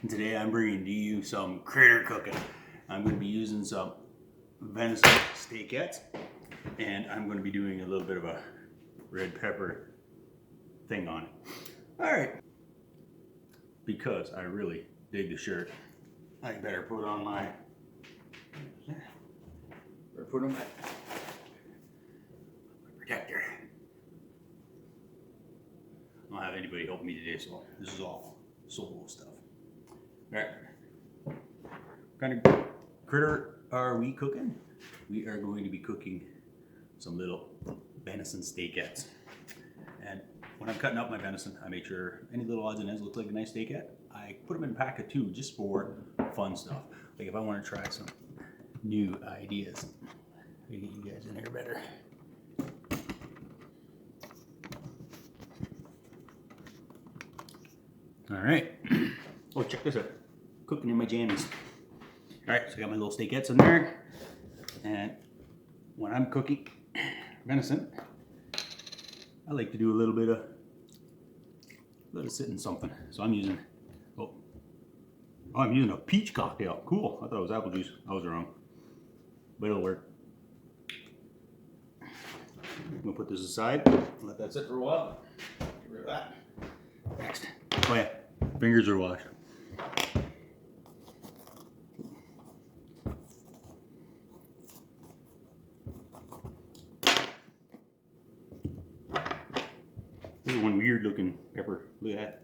And today I'm bringing to you some critter cooking. I'm going to be using some venison steakettes, and I'm going to be doing a little bit of a red pepper thing on it. Alright, because I really dig the shirt, I better put on my protector. I don't have anybody helping me today, so this is all solo stuff. Alright, what kind of critter are we cooking? We are going to be cooking some little venison steakettes. And when I'm cutting up my venison, I make sure any little odds and ends look like a nice steakette. I put them in a pack of 2 just for fun stuff. Like if I want to try some new ideas. Let me get you guys in here better. Alright. Oh, check this out. Cooking in my jammies. Alright, so I got my little steakettes in there. And when I'm cooking venison, I like to do a little bit of let it sit in something. So I'm using I'm using a peach cocktail. Cool. I thought it was apple juice. I was wrong. But it'll work. I'm gonna put this aside, let that sit for a while. Get rid of that. Next. Oh yeah, fingers are washed. This is one weird looking pepper. Look at that.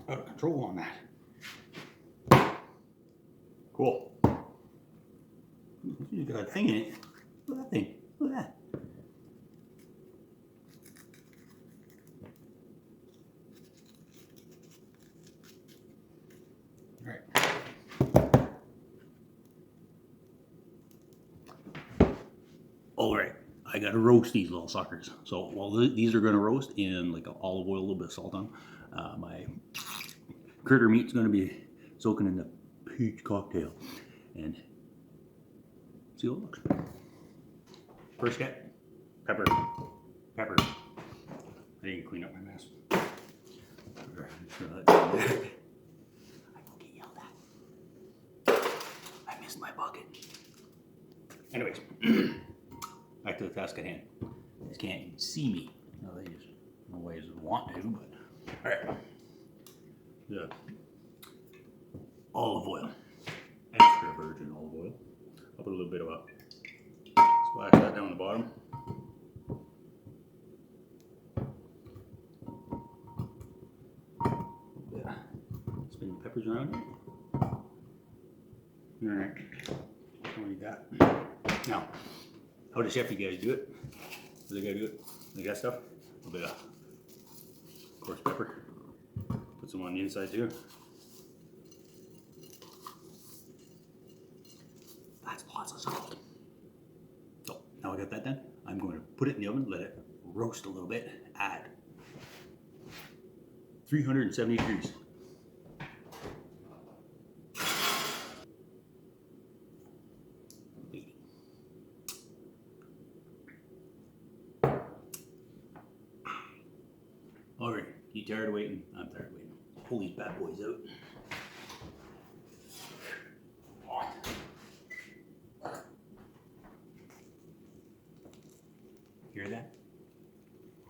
Out of control on that. Cool. You got a thing in it. Look at that thing. Look at that. Alright, I gotta roast these little suckers. So while these are gonna roast in like olive oil, a little bit of salt on, my critter meat's gonna be soaking in the peach cocktail. And see how it looks. First step, pepper. I didn't clean up my mess. I will get yelled at. I missed my bucket. Anyways, back to the task at hand. You guys can't even see me. No, they just no ways want to, but alright. The olive oil. Extra virgin olive oil. I'll put a little bit of a splash that down the bottom. Yeah. Spin the peppers around it. Alright. What do you got? Now, how does chef you guys do it? Do they gotta do it? They got stuff? A little bit of coarse pepper. Put some on the inside too. That's lots of salt. So now I got that done. I'm going to put it in the oven, let it roast a little bit. Add 370 degrees. Alright, you tired of waiting? I'm tired of waiting. Pull these bad boys out. Hear that?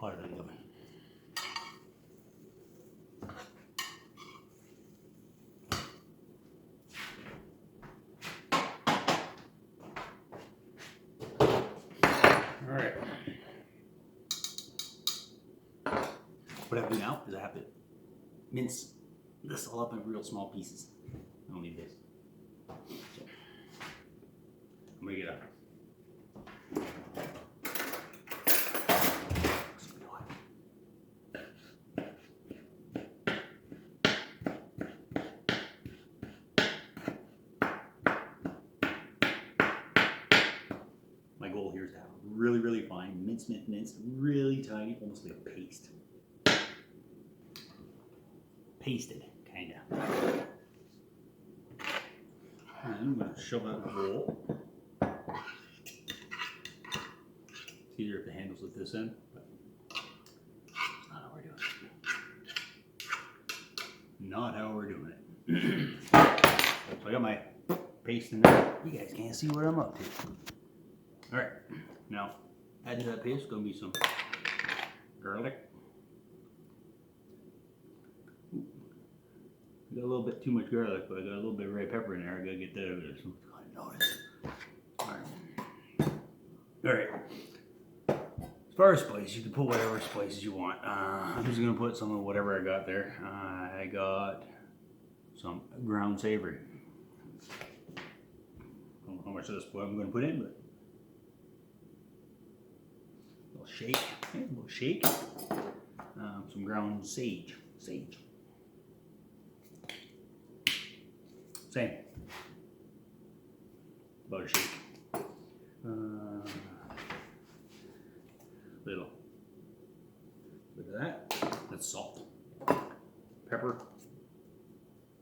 Hotter than the oven. Alright. What I have to do now is I have to mince this all up in real small pieces. I don't need this. So, I'm gonna get up. My goal here is to have really, really fine, mince, really tiny, almost like a paste. Pasted, kind of. And I'm going to shove that in the bowl. It's easier if the handle's at this end, but that's not how we're doing it. Not how we're doing it. So I got my paste in there. You guys can't see what I'm up to. Alright, now add to that paste is going to be some garlic. Ooh, I got a little bit too much garlic, but I got a little bit of red pepper in there. I gotta get that out of there. So I notice. Alright. As far as spice, you can put whatever spices you want. I'm just gonna put some of whatever I got there. I got some ground savory. I don't know how much of this I'm gonna put in, but a little shake. Okay, a little shake. Some ground sage. Sage. Same. About a shake. Little bit of that. That's salt. Pepper.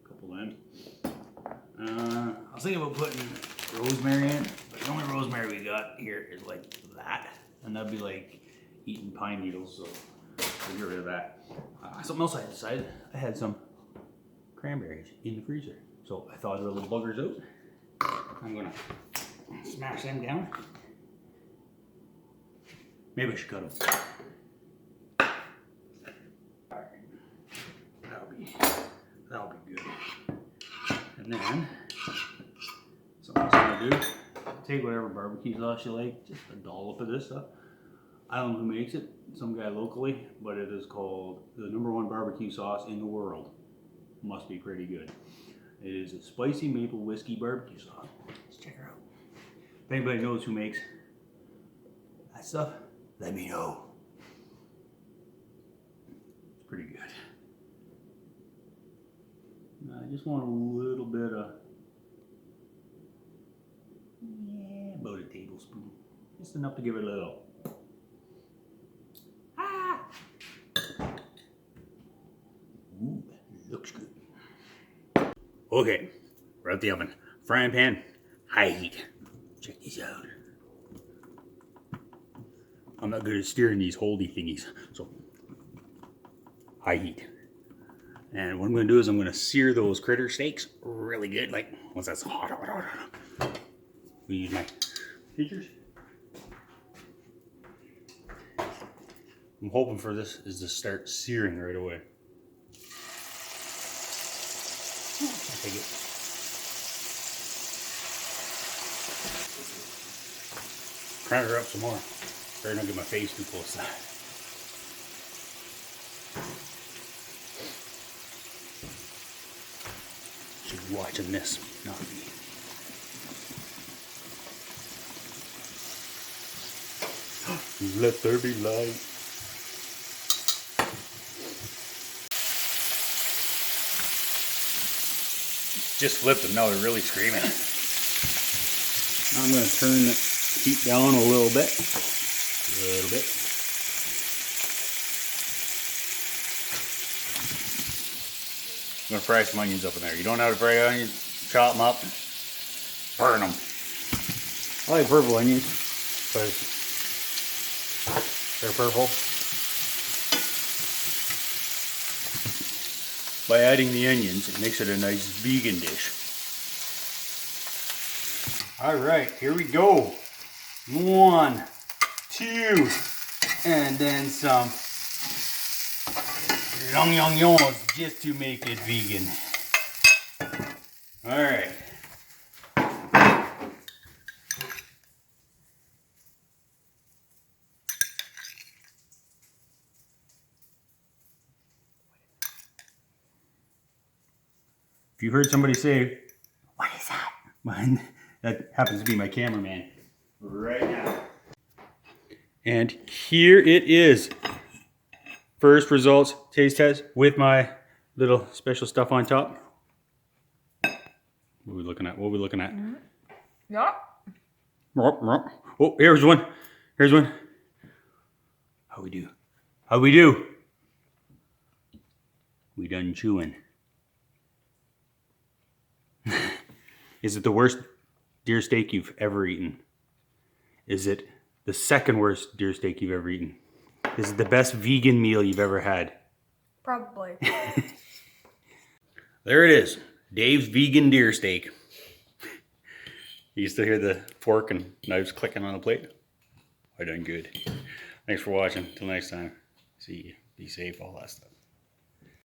A couple of them. I was thinking about putting rosemary in, but the only rosemary we got here is like that. And that'd be like eating pine needles, so we'll get rid of that. Something else I decided, I had some cranberries in the freezer. So I thawed the little buggers out. I'm gonna smash them down. Maybe I should cut them. Alright. That'll be good. And then, something else I'm gonna do, take whatever barbecue sauce you like, just a dollop of this stuff. I don't know who makes it, some guy locally, but it is called the #1 barbecue sauce in the world. Must be pretty good. It is a spicy maple whiskey barbecue sauce. Let's check her out. If anybody knows who makes that stuff, let me know. It's pretty good. I just want a little bit of, about a tablespoon. Just enough to give it a little. Ooh, looks good. Okay, we're at the oven. Frying pan, high heat. Check these out. I'm not good at steering these holdy thingies, so high heat. And what I'm going to do is I'm going to sear those critter steaks really good. Like once that's hot, we use my features. I'm hoping for this is to start searing right away. I'll take it. Crank her up some more. Better not get my face too close to that. Should be watching this, not me. Let there be light. Just flipped them, now they're really screaming. Now I'm going to turn the heat down a little bit. I'm going to fry some onions up in there. You don't know how to fry onions, chop them up, burn them. I like purple onions because they're purple. By adding the onions, it makes it a nice vegan dish. Alright, here we go. 1, 2, and then some yongyongyons just to make it vegan. Alright. If you heard somebody say, "What is that?" That happens to be my cameraman right now. And here it is. First results, taste test with my little special stuff on top. What are we looking at? What are we looking at? Yeah. Oh, here's one. Here's one. How we do? How we do? We done chewing. Is it the worst deer steak you've ever eaten? Is it the second worst deer steak you've ever eaten. This is the best vegan meal you've ever had. Probably. There it is. Dave's vegan deer steak. You still hear the fork and knives clicking on the plate? I done good. Thanks for watching. Till next time. See you. Be safe, all that stuff.